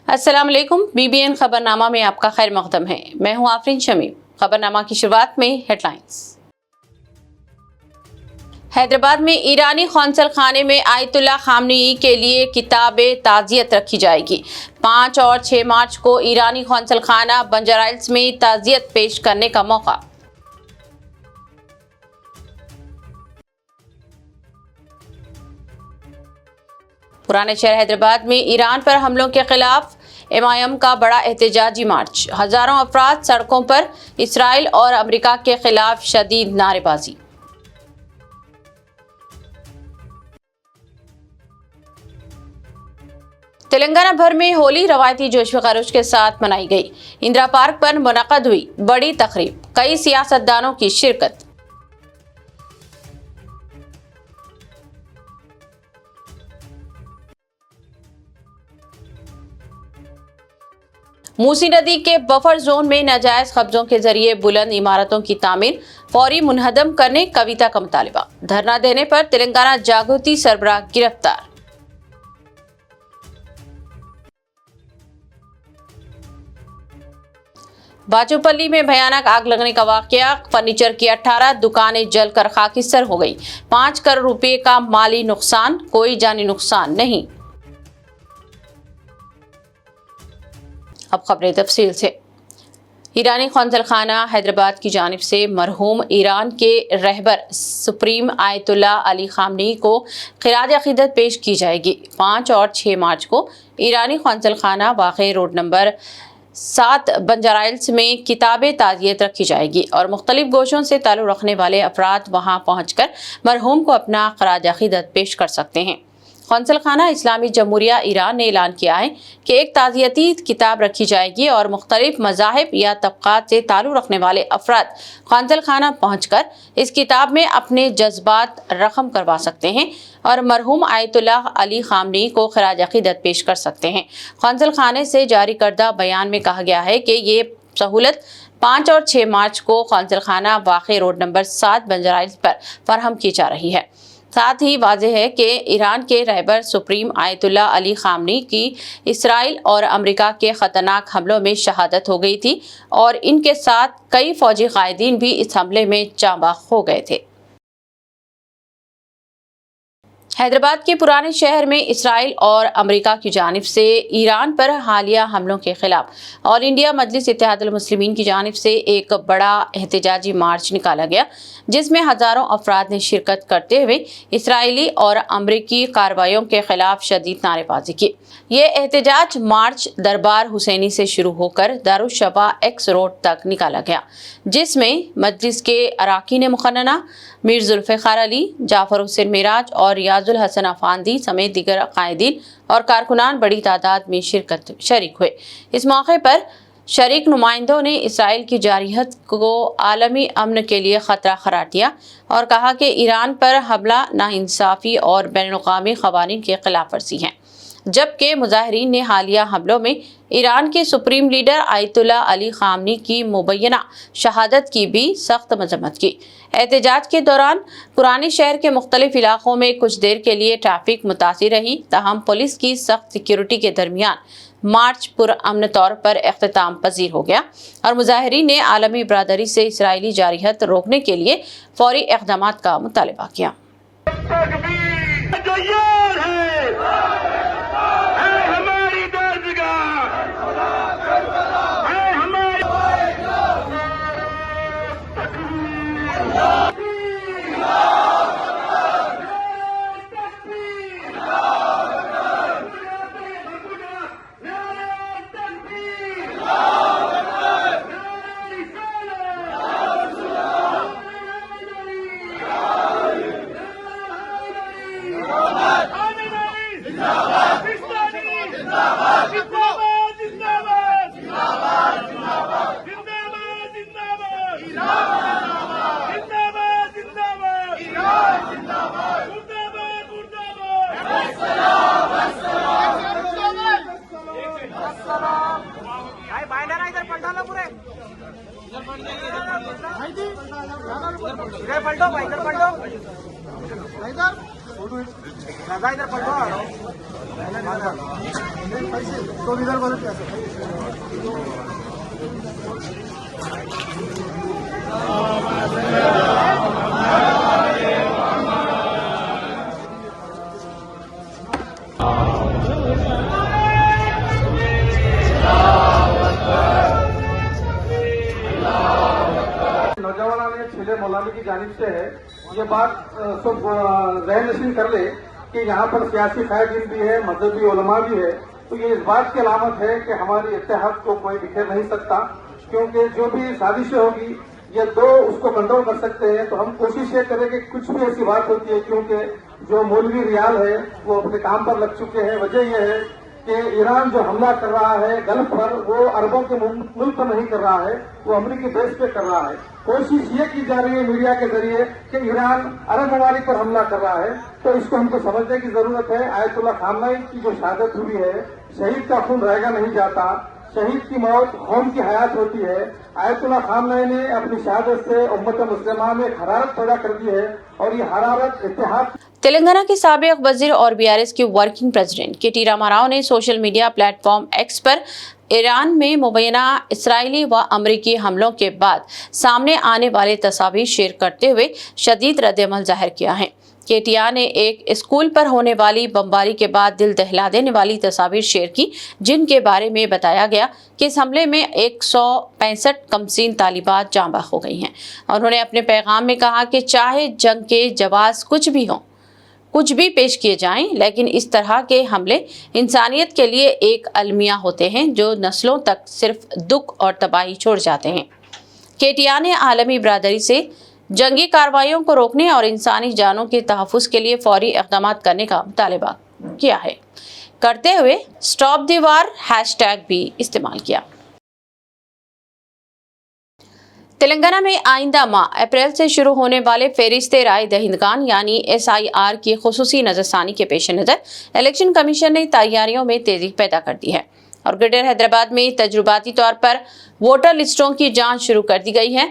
अस्सलाम वालेकुम। BBN खबरनामा में आपका खैर मकदम है। मैं हूं आफरीन शमीम। खबरनामा की शुरुआत में हेडलाइंस। हैदराबाद में ईरानी कौंसल खाने में आयतुल्लाह खामनेई के लिए किताब ताज़ियत रखी जाएगी। 5 और 6 मार्च को ईरानी कौंसल खाना बंजाराइल्स में ताज़ियत पेश करने का मौका। पुराने शहर हैदराबाद में ईरान पर हमलों के खिलाफ MIM का बड़ा एहतजाजी मार्च। हजारों अफराद सड़कों पर। इसराइल और अमेरिका के खिलाफ शदीद नारेबाजी। तेलंगाना भर में होली रवायती जोश व खरोश के साथ मनाई गई। इंदिरा पार्क पर मुनक़द हुई बड़ी तकरीब। कई सियासतदानों की शिरकत। मूसी नदी के बफर जोन में नाजायज कब्जों के जरिए बुलंद इमारतों की तामीर फौरी मुनहदम करने कविता का मुतालिबा। धरना देने पर तेलंगाना जागृति सरबराह गिरफ्तार। बाजूपल्ली में भयानक आग लगने का वाकया। फर्नीचर की 18 दुकानें जलकर खाकिस्तर हो गई। 5 करोड़ रुपए का माली नुकसान, कोई जानी नुकसान नहीं। अब खबरें तफसील से। ईरानी कौंसल खाना हैदराबाद की जानिब से मरहूम ईरान के रहबर सुप्रीम आयतुल्लाह अली खामनेई को खिराज अकीदत पेश की जाएगी। 5 और 6 मार्च को ईरानी कौंसल खाना वाक़ई रोड नंबर 7 बंजाराइल्स में किताब ताज़ियत रखी जाएगी और मुख्तलिफ गोशों से ताल्लुक़ रखने वाले अफराद वहाँ पहुँच कर मरहूम को अपना खिराज अकीदत पेश कर सकते हैं। कौंसल खाना इस्लामी जमहूरिया ईरान ने ऐलान किया है कि एक ताज़ियती किताब रखी जाएगी और मुख्तलिफ मज़ाहिब या तबक़ात से ताल्लुक़ रखने वाले अफराद कौंसल खाना पहुँचकर इस किताब में अपने जज्बात रकम करवा सकते हैं और मरहूम आयतुल्लाह अली खामनेई को खिराज अकीदत पेश कर सकते हैं। कौंसल खाने से जारी करदा बयान में कहा गया है कि ये सहूलत 5 और 6 मार्च को कौंसल खाना वाक़ई रोड नंबर 7 बंजाराइल्स पर फराहम की जा रही है। साथ ही वाज़ेह है कि ईरान के रहबर सुप्रीम आयतुल्लाह अली खामनेई की इसराइल और अमेरिका के ख़तरनाक हमलों में शहादत हो गई थी और इनके साथ कई फ़ौजी क़ायदीन भी इस हमले में जाँबाज़ हो गए थे। हैदराबाद के पुराने शहर में इसराइल और अमेरिका की जानिब से ईरान पर हालिया हमलों के खिलाफ ऑल इंडिया मजलिस इत्तेहादुल मुस्लिमीन की जानिब से एक बड़ा एहतजाजी मार्च निकाला गया, जिसमें हजारों अफराद ने शिरकत करते हुए इसराइली और अमरीकी कार्रवाइयों के खिलाफ शदीद नारेबाजी की। ये एहतजाज मार्च दरबार हुसैनी से शुरू होकर दारुशबा एक्स रोड तक निकाला गया, जिसमें मजलिस के अराकीन मुखन्ना मीर जुल्फ़िकार अली, जाफर हुसैन मिराज और रियाजुल हसन अफांदी समेत दीगर कायदीन और कारकुनान बड़ी तादाद में शरीक हुए। इस मौके पर शरीक नुमाइंदों ने इसराइल की जारहियत को आलमी अमन के लिए ख़तरा करार दिया और कहा कि ईरान पर हमला नाइंसाफ़ी और बैनुल-अक़वामी क़वानीन की खिलाफ वर्जी है, जबकि मुज़ाहिरीन ने हालिया हमलों में ईरान के supreme leader Ayatollah Ali Khamenei की मुबैना शहादत की भी सख्त मजम्मत की। एहतजाज के दौरान पुराने शहर के मुख्तलिफ इलाकों में कुछ देर के लिए ट्रैफिक मुतासिर रही, ताहम पुलिस की सख्त सिक्योरिटी के दरमियान मार्च पुरअमन तौर पर इख्तिताम पजीर हो गया और मुज़ाहिरीन ने आलमी बरादरी से इसराइली जारहियत रोकने के लिए फौरी इक़दामात का मुतालबा किया। नौजवानों ने छिले मौलाना की जानिब से है ये बात सब ज़हन नशीन कर ले कि यहाँ पर सियासी कायदीन भी है, मजहबी उलमा भी है, तो ये इस बात की अलामत है कि हमारी इत्तेहाद को कोई बिखेर नहीं सकता, क्योंकि जो भी साजिशें होगी ये दो उसको कंट्रोल कर सकते हैं। तो हम कोशिश ये करें कि कुछ भी ऐसी बात होती है, क्योंकि जो मौलवी रियाल है वो अपने काम पर लग चुके हैं। वजह यह है कि ईरान जो हमला कर रहा है गल्फ पर, वो अरबों के मुल्क पर नहीं कर रहा है, वो अमरीकी बेस पे कर रहा है। कोशिश ये की जा रही है मीडिया के जरिए कि ईरान अरब ममालिक पर हमला कर रहा है, तो इसको हमको समझने की जरूरत है। आयतुल्लाह खामनेई की जो शहादत हुई है, शहीद का खून रहेगा नहीं जाता, शहीद की मौत कौम की हयात होती है। आयतुल्लाह खामनेई ने अपनी शहादत से उम्मत मुस्लिमा में हरारत पैदा कर दी है, और ये हरारत इत्तेहाद। तेलंगाना के साबिक वजीर और बीआरएस के वर्किंग प्रेसिडेंट के.टी. रामाराव ने सोशल मीडिया प्लेटफॉर्म एक्स पर ईरान में मुबैना इसराइली व अमरीकी हमलों के बाद सामने आने वाले तस्वीर शेयर करते हुए शदीद रद्द-ए-अमल जाहिर किया है। केटीआर ने एक स्कूल पर होने वाली बमबारी के बाद दिल दहला देने वाली तस्वीर शेयर की, जिनके बारे में बताया गया कि इस हमले में 165 कमसीन तालिबात जाँ बहक हो गई हैं। उन्होंने अपने पैगाम में कहा कि चाहे जंग के जवाब कुछ भी हों, कुछ भी पेश किए जाएं, लेकिन इस तरह के हमले इंसानियत के लिए एक अलमिया होते हैं जो नस्लों तक सिर्फ दुख और तबाही छोड़ जाते हैं। केटीआर ने आलमी बरादरी से जंगी कार्रवाइयों को रोकने और इंसानी जानों के तहफ़्फ़ुज़ के लिए फौरी इक़दाम करने का मुतालबा किया है, करते हुए स्टॉप द वार हैशटैग भी इस्तेमाल किया। तेलंगाना में आइंदा माह अप्रैल से शुरू होने वाले फहरिस्ते राय दहिंदगान यानी SIR की खुसूसी नजरसानी के पेश नज़र इलेक्शन कमीशन ने तैयारियों में तेजी पैदा कर दी है और ग्रेटर हैदराबाद में तजुर्बाती तौर पर वोटर लिस्टों की जांच शुरू कर दी गई है।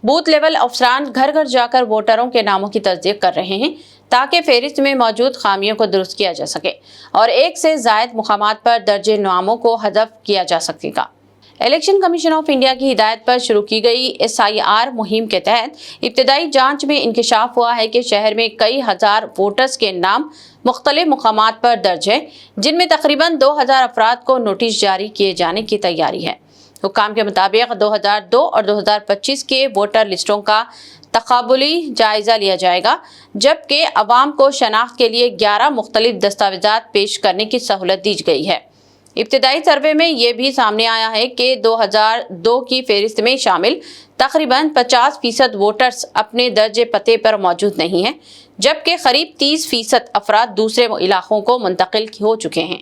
बूथ लेवल अफसरान घर घर जाकर वोटरों के नामों की तस्दीक कर रहे हैं ताकि फहरिस्त में मौजूद खामियों को दुरुस्त किया जा सके और एक से ज़ायद मुकामात पर दर्ज नामों को हज़फ किया जा सकेगा। इलेक्शन कमीशन ऑफ इंडिया की हिदायत पर शुरू की गई SIR मुहिम के तहत इब्तदाई जांच में इंकशाफ हुआ है कि शहर में कई हजार वोटर्स के नाम मुख्तलिफ मुकामात पर दर्ज है, जिनमें तकरीबन 2000 अफराद को नोटिस जारी किए जाने की तैयारी है। हुक्काम के मुताबिक 2002 और 2025 के वोटर लिस्टों का तकाबुली जायजा लिया जाएगा, जबकि अवाम को शनाख्त के लिए 11 मुख्तलिफ दस्तावेजात पेश करने की सहूलत दी गई है। इब्तिदाई सर्वे में ये भी सामने आया है कि 2002 की फहरिस्त में शामिल तकरीबन 50% वोटर्स अपने दर्जे पते पर मौजूद नहीं हैं, जबकि करीब 30% अफराद दूसरे इलाकों को मुंतकिल हो चुके हैं,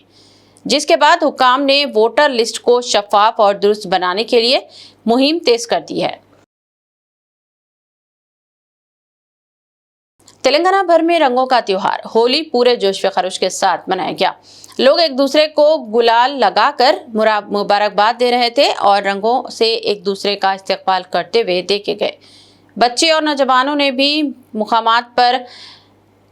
जिसके बाद हुक्काम ने वोटर लिस्ट को शफाफ और दुरुस्त बनाने के लिए मुहिम तेज कर दी है। तेलंगाना भर में रंगों का त्योहार होली पूरे जोश व खरोश के साथ मनाया गया। लोग एक दूसरे को गुलाल लगाकर मुबारकबाद दे रहे थे और रंगों से एक दूसरे का इस्तकबाल करते हुए देखे गए। बच्चे और नौजवानों ने भी मुकामात पर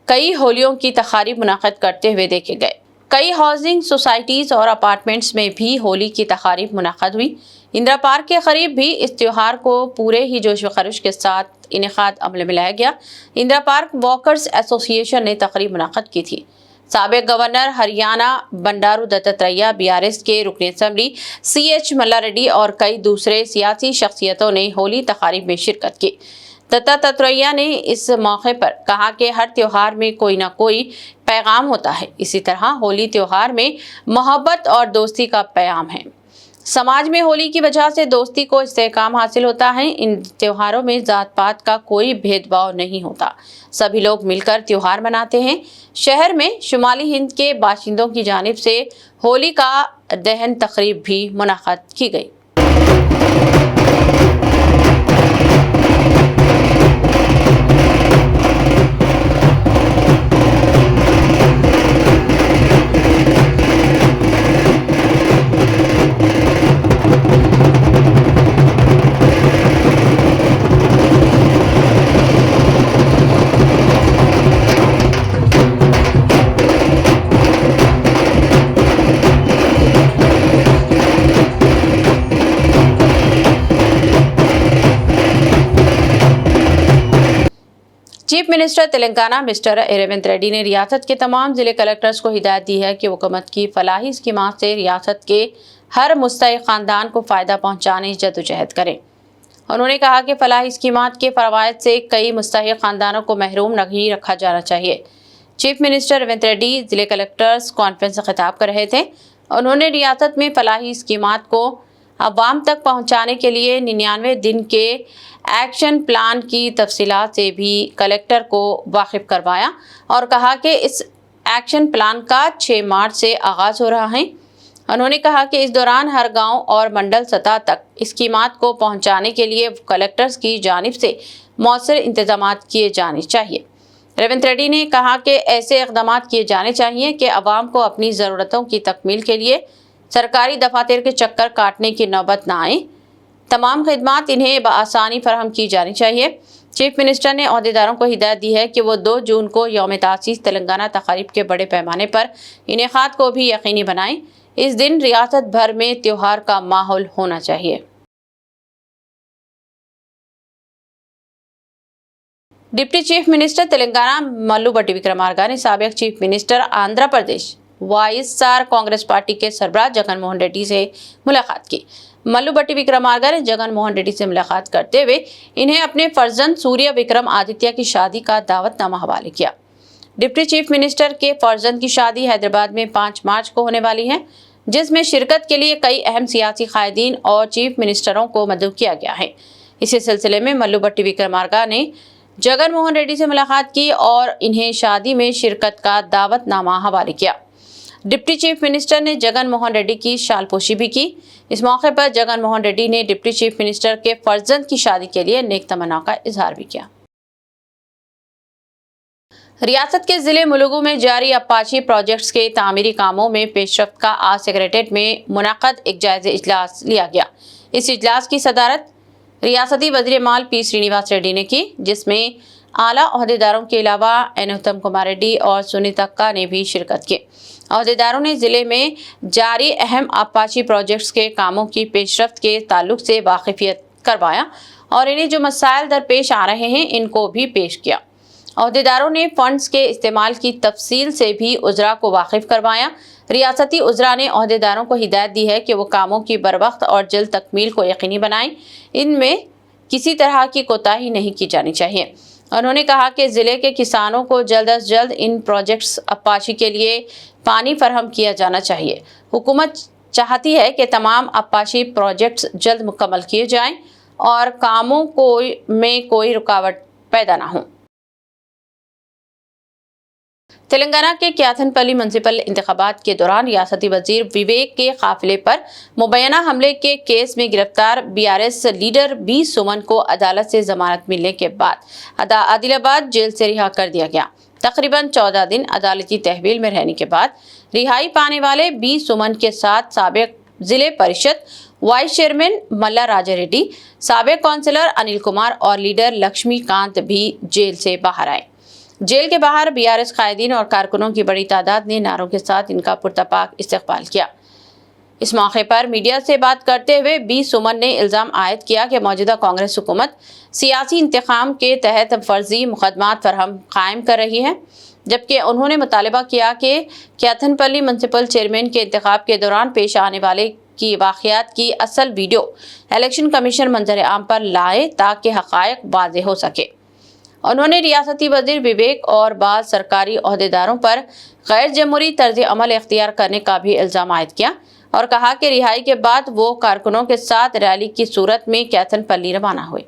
कई होलियों की तकारीब मुनाकिद करते हुए देखे गए। कई हाउसिंग सोसाइटीज़ और अपार्टमेंट्स में भी होली की तकारीब मुनाकिद हुई। इंदिरा पार्क के करीब भी इस त्यौहार को पूरे ही जोश व खरोश के साथ इनेकाद अमल में लाया गया। इंदिरा पार्क वॉकर्स एसोसिएशन ने तकरीब मुनाकिद की थी। साबिक गवर्नर हरियाणा बंडारू दत्तात्रेय, BRS के रुकन असम्बली CH मल्ला रेड्डी और कई दूसरे सियासी शख्सियतों ने होली तकारीब में शिरकत की। दत्तात्रेय ने इस मौके पर कहा कि हर त्यौहार में कोई ना कोई पैगाम होता है, इसी तरह होली त्यौहार में मोहब्बत और दोस्ती का पैगाम है। समाज में होली की वजह से दोस्ती को इस्तेहकाम हासिल होता है। इन त्योहारों में जात पात का कोई भेदभाव नहीं होता, सभी लोग मिलकर त्योहार मनाते हैं। शहर में शुमाली हिंद के बाशिंदों की जानिब से होली का दहन तकरीब भी मुनाकिद की गई। Chief minister Telangana mister Revanth Reddy ने रियासत के तमाम जिले कलेक्टर्स को हिदायत दी है कि हुकूमत की फलाही स्कीमात से रियासत के हर मुस्तहिक ख़ानदान को फ़ायदा पहुँचाने जद्दोजहद करें। उन्होंने कहा कि फलाही स्कीमात के फ़वाइद से कई मुस्तहिक ख़ानदानों को महरूम नहीं रखा जाना चाहिए। चीफ मिनिस्टर रेवंत रेड्डी जिले कलेक्टर्स कॉन्फ्रेंस से खिताब कर रहे थे। उन्होंने रियासत में फलाही स्कीमात को अवाम तक पहुँचाने के लिए 99 दिन के एक्शन प्लान की तफसीलात से भी कलेक्टर को वाकिफ करवाया और कहा कि इस एक्शन प्लान का 6 मार्च से आगाज़ हो रहा है। उन्होंने कहा कि इस दौरान हर गांव और मंडल सतह तक स्कीमात को पहुंचाने के लिए कलेक्टर्स की जानिब से मौसर इंतजाम किए जाने चाहिए। रेवंत रेड्डी ने कहा कि ऐसे इक़दाम किए जाने चाहिए कि अवाम को अपनी ज़रूरतों की तकमील के लिए सरकारी दफातर के चक्कर काटने की नौबत न आए। तमाम खिदमात इन्हें बआसानी फराहम की जानी चाहिए। चीफ मिनिस्टर ने अहदेदारों को हिदायत दी है कि वो 2 जून को यौम तासीस तेलंगाना तकारीब के बड़े पैमाने पर इनेकाद को भी यकीनी बनाएं। इस दिन रियासत भर में त्योहार का माहौल होना चाहिए। Deputy chief minister Telangana Mallu Bhatti Vikramarka ने साबिक chief minister Andhra Pradesh YSR Congress party के सरबराह जगन मोहन रेड्डी से मुलाकात की। मल्लू भट्टी विक्रमार्का ने जगन मोहन रेड्डी से मुलाकात करते हुए इन्हें अपने फर्जंद सूर्य विक्रम आदित्य की शादी का दावतनामा हवाले किया। डिप्टी चीफ मिनिस्टर के फर्जंद की शादी हैदराबाद में 5 मार्च को होने वाली है, जिसमें शिरकत के लिए कई अहम सियासी कायदीन और चीफ मिनिस्टरों को मदऊ किया गया है। इसी सिलसिले में मल्लू भट्टी विक्रमार्का ने जगन मोहन रेड्डी से मुलाकात की और इन्हें शादी में शिरकत का दावतनामा हवाले किया। डिप्टी चीफ मिनिस्टर ने जगन मोहन रेड्डी की शालपोशी भी की। इस मौके पर जगन मोहन रेड्डी ने डिप्टी चीफ मिनिस्टर के फर्जंद की शादी के लिए नेक तमन्ना का इजहार भी किया। रियासत के जिले मुलुगु में जारी अपाची प्रोजेक्ट्स के तामीरी कामों में पेशरफ्त का आज सेक्रेटेरिएट में मुनाक़द एक जायज़ा इजलास लिया गया। इस इजलास की सदारत रियासती वज़ीर माल पी श्रीनिवास रेड्डी ने की, जिसमें आला अहदेदारों के अलावा एन उत्तम कुमार रेड्डी और सुनीता अक्का ने भी शिरकत की। अहदेदारों ने ज़िले में जारी अहम अपाची प्रोजेक्ट्स के कामों की पेशरफ्त के ताल्लुक से वाकिफियत करवाया और इन्हें जो मसाइल दरपेश आ रहे हैं इनको भी पेश किया। अहदेदारों ने फंड्स के इस्तेमाल की तफसील से भी उज़रा को वाकिफ करवाया। रियासती उज़रा ने अहदेदारों को हिदायत दी है कि वो कामों की बरवक्त और जल्द तकमील को यकीनी बनाएं। इनमें किसी तरह की कोताही नहीं की जानी चाहिए। उन्होंने कहा कि ज़िले के किसानों को जल्द अज जल्द इन प्रोजेक्ट्स अपाची के लिए पानी फराहम किया जाना चाहिए। हुकूमत चाहती है कि तमाम अपाची प्रोजेक्ट्स जल्द मुकम्मल किए जाएं और कामों में कोई रुकावट पैदा ना हो। तेलंगाना के क्याथनपल्ली म्युनिसिपल इंतखाबात के दौरान रियासती वजीर विवेक के काफिले पर मुबैना हमले के केस में गिरफ्तार बीआरएस लीडर बी सुमन को अदालत से जमानत मिलने के बाद आदिलाबाद जेल से रिहा कर दिया गया। तकरीबन 14 दिन अदालती तहवील में रहने के बाद रिहाई पाने वाले बी सुमन के साथ साबिक जिले परिषद वाइस चेयरमैन मल्ला राजा रेड्डी, साबिक काउंसिलर अनिल कुमार और लीडर लक्ष्मीकांत भी जेल से बाहर आए। जेल के बाहर बीआरएस कायदीन और कारकुनों की बड़ी तादाद ने नारों के साथ इनका पुरतपाक इस्तकबाल किया। इस मौके पर मीडिया से बात करते हुए बी सुमन ने इल्ज़ाम आयद किया कि मौजूदा कांग्रेस हुकूमत सियासी इंतखाम के तहत फर्जी मुकदमात फरहम कायम कर रही है, जबकि उन्होंने मुतालबा किया कि क्याथनपल्ली म्युनिसिपल चेयरमैन के इंतखाब के दौरान पेश आने वाले की वाक़यात की असल वीडियो इलेक्शन कमीशन मंजर आम पर लाए ताकि हक़ाइक़ वाज़ेह हो सके। उन्होंने रियासती वज़ीर विवेक और बाज़ सरकारी अहदेदारों पर गैर जमहूरी तर्ज अमल इख्तियार करने का भी इल्ज़ाम आयद किया और कहा कि रिहाई के बाद वो कारकुनों के साथ रैली की सूरत में क्याथनपल्ली रवाना हुए।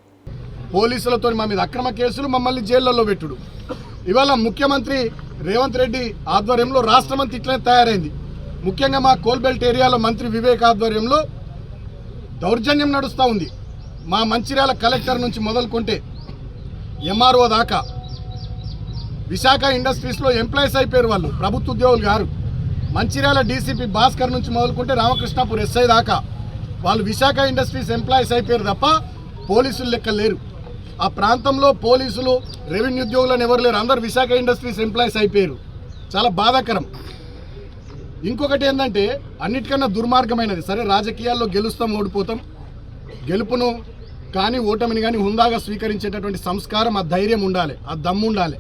పోలీసులతో మా మీద అక్రమ కేసులు మమ్మల్ని జైళ్లలో పెట్టుడు ఇవాళ ముఖ్యమంత్రి రేవంత్ రెడ్డి ఆధ్వర్యంలో రాష్ట్రమంతా ఇట్లనే తయారైంది। ముఖ్యంగా మా కోల్బెల్ట్ ఏరియాలో మంత్రి వివేక్ ఆధ్వర్యంలో దౌర్జన్యం నడుస్తూ ఉంది। మా మంచిర్యాల కలెక్టర్ నుంచి మొదలుకొంటే ఎంఆర్ఓ దాకా విశాఖ ఇండస్ట్రీస్లో ఎంప్లాయీస్ అయిపోయారు, వాళ్ళు ప్రభుత్వ ఉద్యోగులు గారు। మంచిర్యాల డీసీపీ భాస్కర్ నుంచి మొదలుకుంటే రామకృష్ణాపూర్ ఎస్ఐ దాకా వాళ్ళు విశాఖ ఇండస్ట్రీస్ ఎంప్లాయీస్ అయిపోయారు తప్ప పోలీసులు లెక్క లేరు। ఆ ప్రాంతంలో పోలీసులు రెవెన్యూ ఉద్యోగులను ఎవరు లేరు, అందరు విశాఖ ఇండస్ట్రీస్ ఎంప్లాయీస్ అయిపోయారు। చాలా బాధాకరం। ఇంకొకటి ఏంటంటే అన్నిటికన్నా దుర్మార్గమైనది, సరే రాజకీయాల్లో గెలుస్తాం ఓడిపోతాం, గెలుపును కానీ ఓటమిని కానీ హుందాగా స్వీకరించేటటువంటి సంస్కారం, ఆ ధైర్యం ఉండాలి, ఆ దమ్ము ఉండాలి.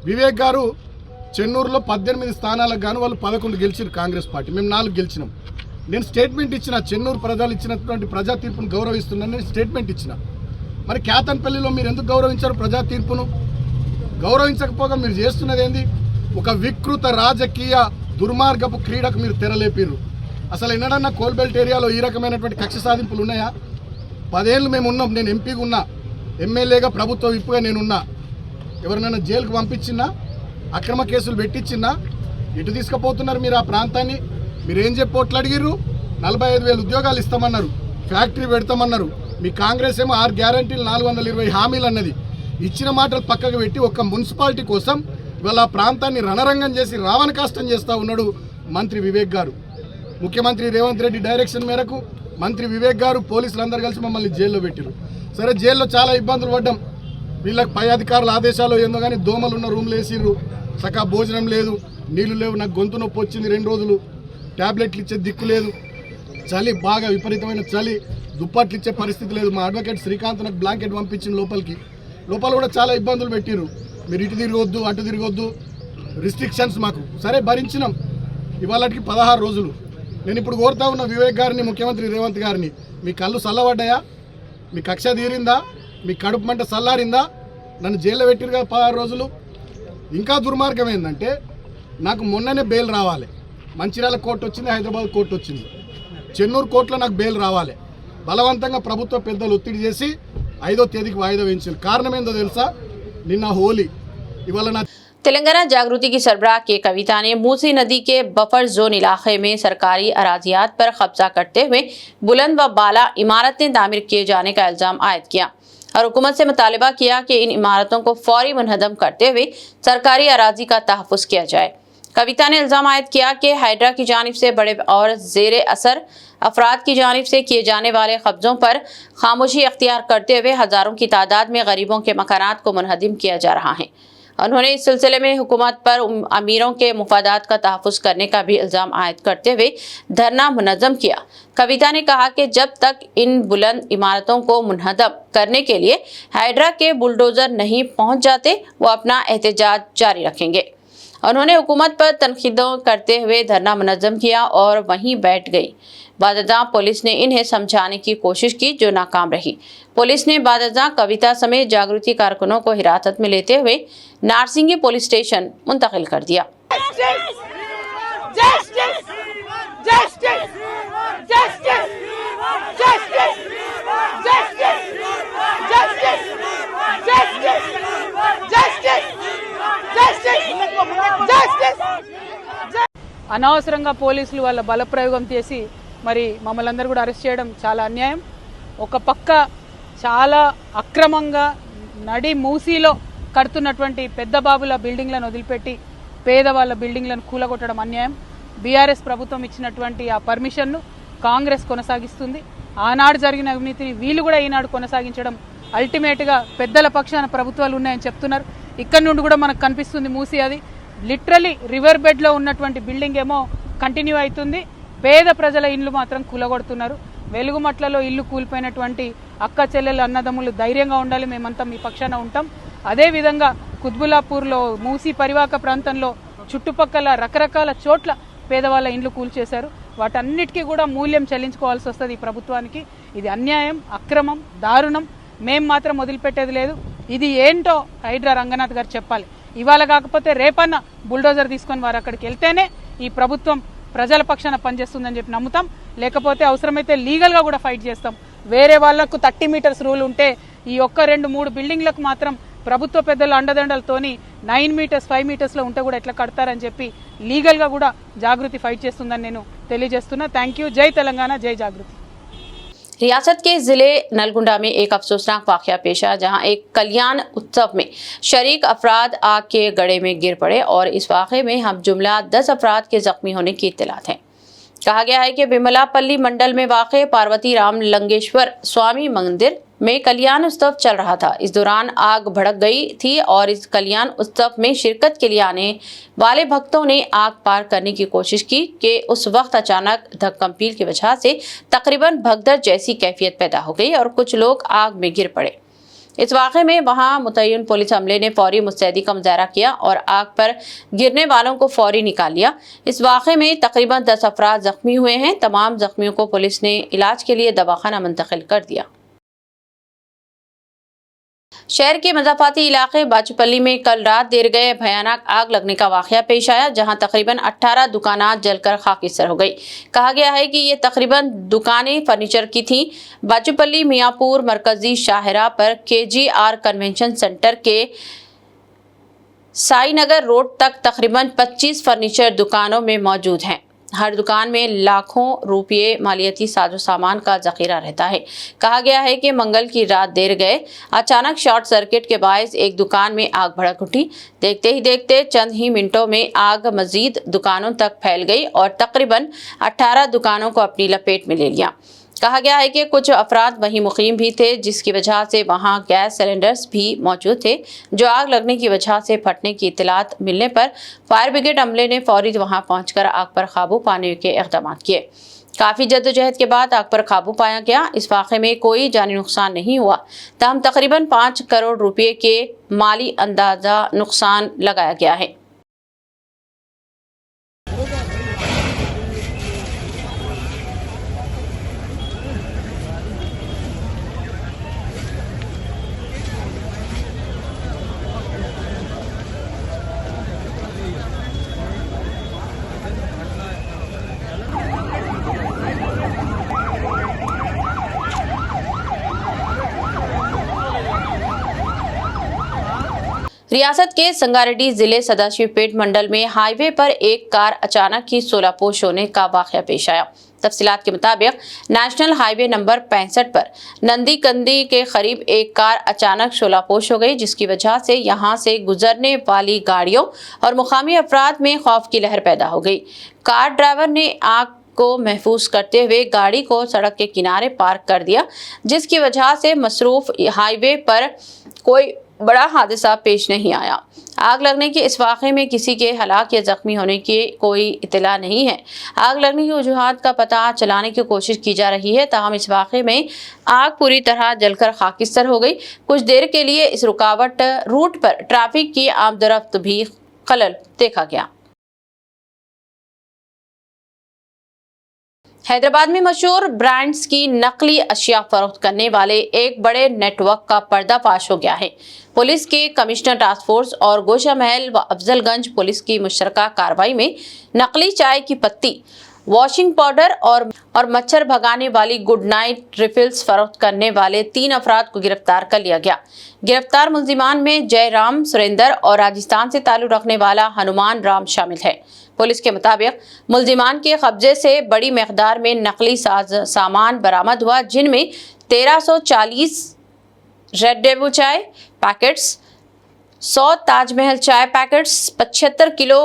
వివేక్ గారు చెన్నూరులో 18 స్థానాలకు గాను వాళ్ళు 11 గెలిచారు కాంగ్రెస్ పార్టీ, మేము 4 గెలిచినాం. నేను స్టేట్మెంట్ ఇచ్చిన, చెన్నూరు ప్రజలు ఇచ్చినటువంటి ప్రజా తీర్పును గౌరవిస్తున్నానని స్టేట్మెంట్ ఇచ్చిన. మరి కేతన్పల్లిలో మీరు ఎందుకు గౌరవించారు ప్రజా తీర్పును? గౌరవించకపోగా మీరు చేస్తున్నది ఏంది? ఒక వికృత రాజకీయ దుర్మార్గపు క్రీడకు మీరు తెరలేపిర్రు. అసలు ఎన్నడన్నా కోల్బెల్ట్ ఏరియాలో ఈ రకమైనటువంటి కక్ష సాధింపులు ఉన్నాయా? 10 ఏళ్ళు మేము ఉన్నాం. నేను ఎంపీగా ఉన్నా, ఎమ్మెల్యేగా, ప్రభుత్వ విప్పుగా నేనున్నా. ఎవరినైనా జైలుకు పంపించినా, అక్రమ కేసులు పెట్టించినా, ఎటు తీసుకుపోతున్నారు మీరు ఆ ప్రాంతాన్ని? మీరు ఏం చెప్పి ఓట్లు అడిగిర్రు? 45,000 ఉద్యోగాలు ఇస్తామన్నారు, ఫ్యాక్టరీ పెడతామన్నారు. మీ కాంగ్రెస్ ఏమో 6 గ్యారంటీలు 420 హామీలు అన్నది. ఇచ్చిన మాటలు పక్కకు పెట్టి ఒక్క మున్సిపాలిటీ కోసం ఇవాళ ఆ ప్రాంతాన్ని రణరంగం చేసి రావణ కాష్టం చేస్తూ ఉన్నాడు మంత్రి వివేక్ గారు. ముఖ్యమంత్రి రేవంత్ రెడ్డి డైరెక్షన్ మేరకు మంత్రి వివేక్ గారు, పోలీసులందరూ కలిసి మమ్మల్ని జైల్లో పెట్టారు. సరే, జైల్లో చాలా ఇబ్బందులు పడ్డాం. వీళ్ళకి పై అధికారుల ఆదేశాలు ఏందో కానీ దోమలు ఉన్న రూమ్లు వేసిర్రు, సకా భోజనం లేదు, నీళ్లు లేవు, నాకు గొంతు నొప్పి వచ్చింది 2 రోజులు, ట్యాబ్లెట్లు ఇచ్చే దిక్కు లేదు, చలి బాగా విపరీతమైన చలి, దుప్పట్లు ఇచ్చే పరిస్థితి లేదు. మా అడ్వకేట్ శ్రీకాంత్ నాకు బ్లాంకెట్ పంపించింది లోపల కూడా చాలా ఇబ్బందులు పెట్టిర్రు. మీరు ఇటు తిరగొద్దు, అటు తిరగొద్దు, రిస్ట్రిక్షన్స్ మాకు. సరే, భరించినాం. ఇవాళకి 16 రోజులు. నేను ఇప్పుడు కోరుతా ఉన్న వివేక్ గారిని, ముఖ్యమంత్రి రేవంత్ గారిని, మీ కళ్ళు చల్లబడ్డాయా? మీ కక్ష తీరిందా? మీ కడుపు మంట చల్లారిందా? నన్ను జైల్లో పెట్టిరుగా 16 రోజులు. ఇంకా దుర్మార్గం ఏంటంటే, నాకు మొన్ననే బెయిల్ రావాలి. మంచిర్యాల కోర్టు వచ్చింది, హైదరాబాద్ కోర్టు వచ్చింది, చెన్నూరు కోర్టులో నాకు బెయిల్ రావాలి. బలవంతంగా ప్రభుత్వ పెద్దలు ఒత్తిడి చేసి 5వ తేదీకి వాయిదా వేయించారు. కారణం ఏందో తెలుసా? నిన్న హోలీ, ఇవాళ నా तेलंगाना जागृति की सरबराह के कविता ने मूसी नदी के बफर जोन इलाके में सरकारी अराजियात पर कब्जा करते हुए बुलंद व बाला इमारतें तामीर किए जाने का इल्जाम आयद किया और हुकूमत से मुतालबा किया कि इन इमारतों को फौरी मुनहदम करते हुए सरकारी अराजी का तहफ़्फ़ुज़ किया जाए। कविता ने इल्जाम आयद किया कि हाइड्रा की जानिब से बड़े और ज़ेर असर अफराद की जानिब से किए जाने वाले कब्ज़ों पर खामोशी अख्तियार करते हुए हज़ारों की तादाद में गरीबों के मकानात को मुनहदम किया जा रहा है। उन्होंने इस सिलसिले में हुकूमत पर अमीरों के मुफादात का तहफ़्फ़ुज़ करने का भी इल्ज़ाम आयद करते हुए धरना मुनज़्ज़म किया। कविता ने कहा कि जब तक इन बुलंद इमारतों को मुनहदम करने के लिए हाइड्रा के बुलडोज़र नहीं पहुंच जाते, वो अपना एहतजाज जारी रखेंगे। उन्होंने हुकूमत पर तनकीदों करते हुए धरना मुनज़्ज़म किया और वहीं बैठ गई। बादजा पुलिस ने इन्हें समझाने की कोशिश की, जो नाकाम रही। पुलिस ने बादजा, कविता समेत जागृति कारकुनों को हिरासत में लेते हुए नारसिंगी पुलिस स्टेशन मुंतकिल कर दिया। అనవసరంగా పోలీసులు వాళ్ళ బలప్రయోగం చేసి మరి మమ్మల్ని అందరూ కూడా అరెస్ట్ చేయడం చాలా అన్యాయం. ఒక పక్క చాలా అక్రమంగా నడి మూసీలో కడుతున్నటువంటి పెద్ద బాబుల బిల్డింగ్లను వదిలిపెట్టి పేదవాళ్ళ బిల్డింగ్లను కూలగొట్టడం అన్యాయం. బీఆర్ఎస్ ప్రభుత్వం ఇచ్చినటువంటి ఆ పర్మిషన్ను కాంగ్రెస్ కొనసాగిస్తుంది. ఆనాడు జరిగిన అవినీతిని వీళ్ళు కూడా ఈనాడు కొనసాగించడం, అల్టిమేట్గా పెద్దల పక్షాన ప్రభుత్వాలు ఉన్నాయని చెప్తున్నారు. ఇక్కడ నుండి కూడా మనకు కనిపిస్తుంది మూసీ. అది లిటరలీ రివర్ బెడ్లో ఉన్నటువంటి బిల్డింగ్ ఏమో కంటిన్యూ అవుతుంది, పేద ప్రజల ఇల్లు మాత్రం కూలగొడుతున్నారు. వెలుగుమట్లలో ఇల్లు కూలిపోయినటువంటి అక్క చెల్లెలు అన్నదమ్ములు ధైర్యంగా ఉండాలి, మేమంతా మీ పక్షాన ఉంటాం. అదేవిధంగా కుత్బులాపూర్లో, మూసీ పరివాహక ప్రాంతంలో చుట్టుపక్కల రకరకాల చోట్ల పేదవాళ్ళ ఇండ్లు కూల్చేశారు. వాటన్నిటికీ కూడా మూల్యం చెల్లించుకోవాల్సి వస్తుంది ఈ ప్రభుత్వానికి. ఇది అన్యాయం, అక్రమం, దారుణం. మేం మాత్రం వదిలిపెట్టేది లేదు. ఇది ఏంటో హైడ్రా రంగనాథ్ గారు చెప్పాలి. ఇవాళ కాకపోతే రేపన్నా బుల్డోజర్ తీసుకొని వారు అక్కడికి వెళ్తేనే ఈ ప్రభుత్వం ప్రజల పక్షాన పనిచేస్తుందని చెప్పి నమ్ముతాం. లేకపోతే అవసరమైతే లీగల్గా కూడా ఫైట్ చేస్తాం. వేరే వాళ్లకు 30 మీటర్స్ రూల్ ఉంటే ఈ ఒక్క 2-3 బిల్డింగ్లకు మాత్రం ప్రభుత్వ పెద్దల అండదండలతోని 9 మీటర్స్ 5 మీటర్స్లో ఉంటే కూడా ఎట్లా కడతారని చెప్పి లీగల్గా కూడా జాగృతి ఫైట్ చేస్తుందని నేను తెలియజేస్తున్నా. Thank you. జై తెలంగాణ, జై జాగృతి. रियासत के जिले नलगुंडा में एक अफसोसनाक वाकया पेश आया, जहां एक कल्याण उत्सव में शरीक अफराद आग के गड़े में गिर पड़े और इस वाक़े में हम जुमला 10 अफराद के जख्मी होने की इत्तलात है। कहा गया है कि विमलापल्ली मंडल में वाक़ पार्वती राम लंगेश्वर स्वामी मंदिर में कल्याण उत्सव चल रहा था। इस दौरान आग भड़क गई थी और इस कल्याण उत्सव में शिरकत के लिए आने वाले भक्तों ने आग पार करने की कोशिश की कि उस वक्त अचानक धक्कम-पील की वजह से तकरीबन भगदड़ जैसी कैफियत पैदा हो गई और कुछ लोग आग में गिर पड़े। इस वाक़े में वहां मुतय्यन पुलिस अमले ने फौरी मुस्तैदी का मुजाहरा किया और आग पर गिरने वालों को फौरी निकाल लिया। इस वाक़े में तकरीबन 10 अफराद जख्मी हुए हैं। तमाम जख्मियों को पुलिस ने इलाज के लिए दवाखाना मुंतकिल कर दिया। शहर के मज़ाफ़ाती इलाके बाचूपल्ली में कल रात देर गए भयानक आग लगने का वाक़या पेश आया, जहां तकरीबन 18 दुकानात जलकर खाकिस्तर हो गई। कहा गया है कि ये तकरीबन दुकानें फर्नीचर की थीं। बाचूपल्ली मियाँपुर मरकजी शाहरा पर KGR कन्वेंशन सेंटर के साईनगर रोड तक तकरीबन 25 फर्नीचर दुकानों में मौजूद हैं। हर दुकान में लाखों रुपये मालियाती साजो सामान का जखीरा रहता है। कहा गया है कि मंगल की रात देर गए अचानक शॉर्ट सर्किट के बायस एक दुकान में आग भड़क उठी। देखते ही देखते चंद ही मिनटों में आग मजीद दुकानों तक फैल गई और तकरीबन 18 दुकानों को अपनी लपेट में ले लिया। कहा गया है कि कुछ अफराद वहीं मुकीम भी थे, जिसकी वजह से वहां गैस सिलेंडर्स भी मौजूद थे, जो आग लगने की वजह से फटने की इत्तलात मिलने पर फायर ब्रिगेड अमले ने फौरी वहां पहुंचकर आग पर काबू पाने के इक़दाम किए। काफ़ी जद्दोजहद के बाद आग पर काबू पाया गया। इस वाक़े में कोई जानी नुकसान नहीं हुआ, तहम तकरीबन 5 करोड़ रुपये के माली अंदाजा नुकसान लगाया गया है। रियासत के संगारेड्डी जिले सदाशिवपेट मंडल में हाईवे पर एक कार अचानक ही सोलापोश होने का वाक़या पेश आया। तफसीलात के मुताबिक नेशनल हाईवे नंबर 65 पर नंदीकंदी के करीब एक कार अचानक शोलापोश हो गई, जिसकी वजह से यहां से गुजरने वाली गाड़ियों और मुकामी अफराद में खौफ की लहर पैदा हो गई। कार ड्राइवर ने आग को महफूज करते हुए गाड़ी को सड़क के किनारे पार्क कर दिया, जिसकी वजह से मसरूफ हाईवे पर कोई बड़ा हादसा पेश नहीं आया। आग लगने के इस वाक़े में किसी के हलाक या जख्मी होने की कोई इत्तला नहीं है। आग लगने की वजूहात का पता चलाने की कोशिश की जा रही है, ताहम इस वाक़े में आग पूरी तरह जलकर खाकिस्तर हो गई। कुछ देर के लिए इस रुकावट रूट पर ट्रैफिक की आमदरफ्त भी खलल देखा गया। हैदराबाद में मशहूर ब्रांड्स की नकली अशिया फरोख्त करने वाले एक बड़े नेटवर्क का पर्दाफाश हो गया है। पुलिस के कमिश्नर टास्क फोर्स और गोशा महल व अफजलगंज पुलिस की मुश्तरका कार्रवाई में नकली चाय की पत्ती, वॉशिंग पाउडर और मच्छर भगाने वाली गुड नाइट रिफिल्स फरोख्त करने वाले 3 अफराद को गिरफ्तार कर लिया गया। गिरफ्तार मुल्जिमान में जयराम सुरेंद्र और राजस्थान से ताल्लुक रखने वाला हनुमान राम शामिल है। पुलिस के मुताबिक मुल्जिमान के कब्जे से बड़ी मकदार में नकली सामान बरामद हुआ, जिनमें 1340 रेड डेबू चाय पैकेट्स, 100 ताजमहल चाय पैकेट्स, 75 किलो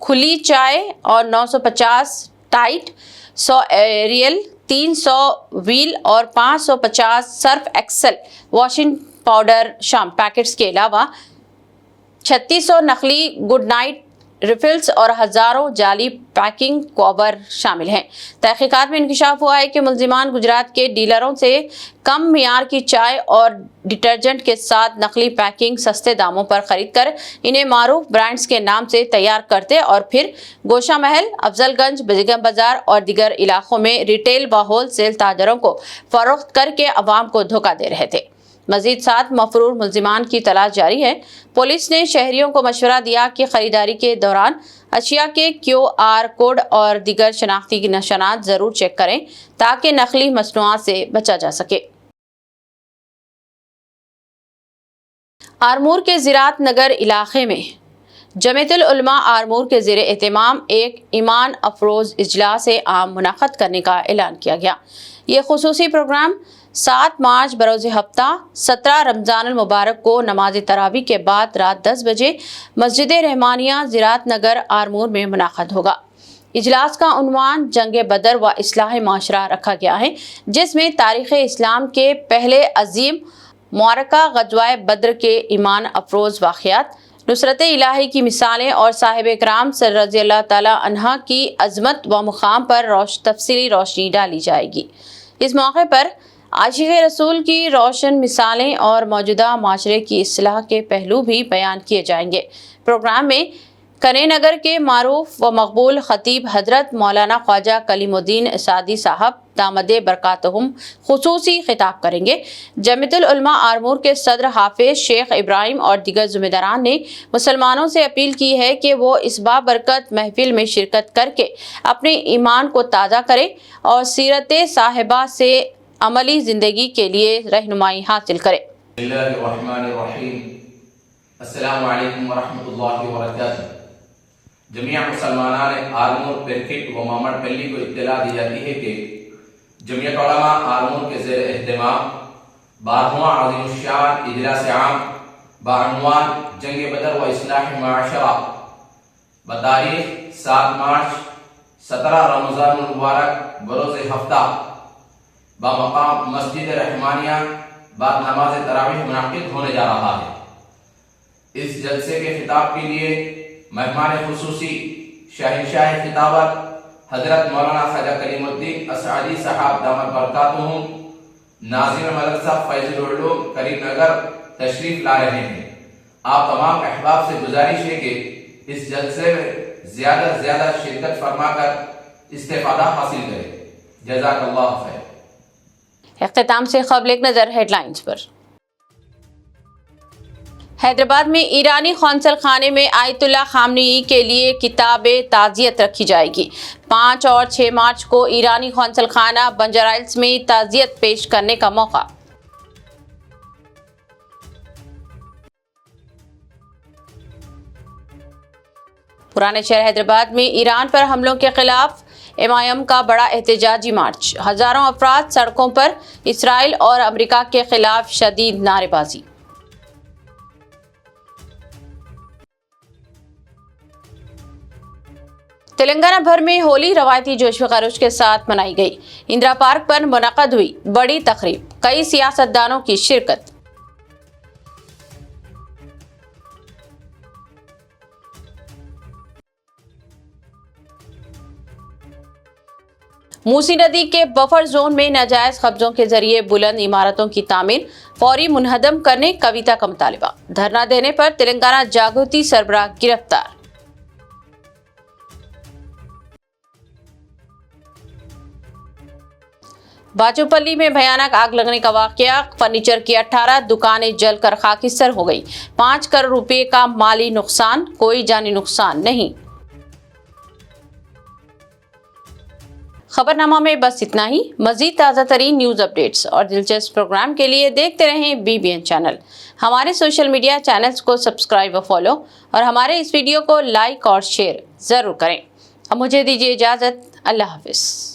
खुली चाय और 950 टाइट, 100 एरियल, 300 व्हील और 550 सर्फ एक्सेल वॉशिंग पाउडर शाम पैकेट्स के अलावा 3600 नकली गुड नाइट रिफिल्स और हजारों जाली पैकिंग कवर शामिल हैं। तहकीकात में इंकशाफ हुआ है कि मुल्जिमान गुजरात के डीलरों से कम मियार की चाय और डिटर्जेंट के साथ नकली पैकिंग सस्ते दामों पर खरीद कर इन्हें मारूफ ब्रांड्स के नाम से तैयार करते और फिर गोशा महल, अफजलगंज, बेगम बाजार और दीगर इलाकों में रिटेल व होलसेल ताजरों को फरोख्त करके अवाम को धोखा दे रहे थे। मजीद 7 मफरूर मुल्जिमान की तलाश जारी है। पुलिस ने शहरियों को मशवरा दिया कि खरीदारी के दौरान अशिया के QR कोड और दीगर शनाख्ती की निशानात जरूर चेक करें, ताकि नकली मसनूआत से बचा जा सके। आरमूर के ज़िरात नगर इलाके में जमीयतुल उलमा आरमूर के ज़ेरे एहतमाम एक ईमान अफरोज इजलास आम मुनाक़द करने का ऐलान किया गया। ये खुसूसी प्रोग्राम 7 मार्च बरोज़ हफ्ता 17 रमज़ान मुबारक को नमाज तरावी के बाद रात 10 बजे मस्जिद रहमानिया ज़िरात नगर आरमूर में मुनाक़द होगा। اجلاس کا عنوان جنگ بدر و اصلاح معاشرہ رکھا گیا ہے، جس میں تاریخ اسلام کے پہلے عظیم معرکہ غزوہ بدر کے ایمان افروز واقعات، نصرت الہی کی مثالیں اور صاحب کرام رضی اللہ تعالی عنہ کی عظمت و مقام پر تفصیلی روشنی ڈالی جائے گی۔ اس موقع پر عاشق رسول کی روشن مثالیں اور موجودہ معاشرے کی اصلاح کے پہلو بھی بیان کیے جائیں گے۔ پروگرام میں کنے نگر کے معروف و مقبول خطیب حضرت مولانا خواجہ کلیم الدین سعدی صاحب دامد برکاتہم خصوصی خطاب کریں گے۔ جمعیت العلماء آرمور کے صدر حافظ شیخ ابراہیم اور دیگر ذمہ داران نے مسلمانوں سے اپیل کی ہے کہ وہ اس بابرکت محفل میں شرکت کر کے اپنے ایمان کو تازہ کریں اور سیرت صاحبہ سے عملی زندگی کے لیے رہنمائی حاصل کریں۔ بسم اللہ الرحمن الرحیم۔ السلام علیکم ورحمۃ اللہ وبرکاتہ۔ جميع مسلمانان آرمور پرکٹ و مامڑ پلی کو اطلاع دی جاتی ہے کہ جمعیت علماء آرمور کے زیر اہتمام 12واں عظیم الشان اجلاس عام بعنوان جنگ بدر و اصلاح معاشرہ بتاریخ 7 مارچ 17 رمضان المبارک بروز ہفتہ بمقام مسجد رحمانیہ بعد نماز تراویح منعقد ہونے جا رہا ہے۔ اس جلسے کے خطاب کے لیے مہمان خصوصی شہنشاہ خطابت حضرت مولانا خواجہ کلیم الدین سعدی صاحب دامت برکاتہم ناظم مدرسہ فیض العلوم کریم نگر تشریف لا رہے ہیں۔ آپ تمام احباب سے گزارش ہے کہ اس جلسے میں زیادہ سے زیادہ شرکت فرما کر استفادہ حاصل کریں۔ جزاک اللہ خیر۔ اختتام سے قبل ایک نظر ہیڈ لائنز پر۔ حیدرآباد میں ایرانی قونصل خانے میں آیت اللہ خامنئی کے لیے کتاب تعزیت رکھی جائے گی۔ 5 اور 6 مارچ کو ایرانی قونصل خانہ بنجر ہلز میں تعزیت پیش کرنے کا موقع۔ پرانے شہر حیدرآباد میں ایران پر حملوں کے خلاف MIM کا بڑا احتجاجی مارچ، ہزاروں افراد سڑکوں پر، اسرائیل اور امریکہ کے خلاف شدید نعرے بازی۔ تلنگانہ بھر میں ہولی روایتی جوش و خروش کے ساتھ منائی گئی۔ اندرا پارک پر منعقد ہوئی بڑی تقریب، کئی سیاستدانوں کی شرکت۔ موسی ندی کے بفر زون میں ناجائز قبضوں کے ذریعے بلند عمارتوں کی تعمیر فوری منہدم کرنے کویتا کا مطالبہ۔ دھرنا دینے پر تلنگانہ جاگرتی سربراہ گرفتار۔ باچوپلی میں بھیانک آگ لگنے کا واقعہ، فرنیچر کی 18 دکانیں جل کر خاکستر ہو گئی، 5 کروڑ روپے کا مالی نقصان، کوئی جانی نقصان نہیں۔ خبرنامہ میں بس اتنا ہی۔ مزید تازہ ترین نیوز اپڈیٹس اور دلچسپ پروگرام کے لیے دیکھتے رہیں BBN چینل۔ ہمارے سوشل میڈیا چینلز کو سبسکرائب و فالو اور ہمارے اس ویڈیو کو لائک اور شیئر ضرور کریں۔ اب مجھے دیجیے اجازت، اللہ حافظ۔